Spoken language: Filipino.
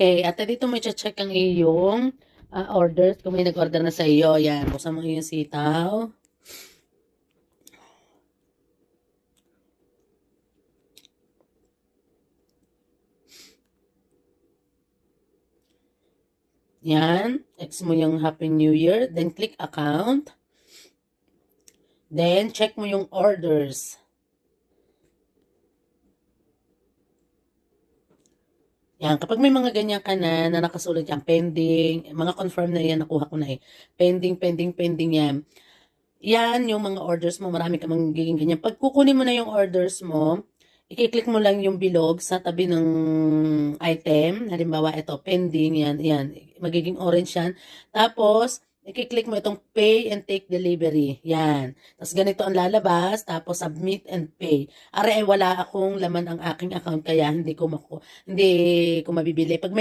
Okay, at dito mo i-check ang iyong orders. Kung may nag-order na sa iyo, yan. Buksan mo yung sitaw. Yan. X mo yung Happy New Year. Then, click account. Then, check mo yung orders. Yan, kapag may mga ganyan ka na nakasulat yan, pending, mga confirm na yan, nakuha ko na eh. Pending yan. Yan yung mga orders mo, marami ka magiging ganyan. Pag kukunin mo na yung orders mo, i-click mo lang yung bilog sa tabi ng item. Halimbawa, ito, pending, yan. Magiging orange yan. Tapos, i-click mo itong pay and take delivery. Yan. Tapos, ganito ang lalabas. Tapos, submit and pay. Wala akong laman ang aking account, kaya hindi ko mabibili. Pag may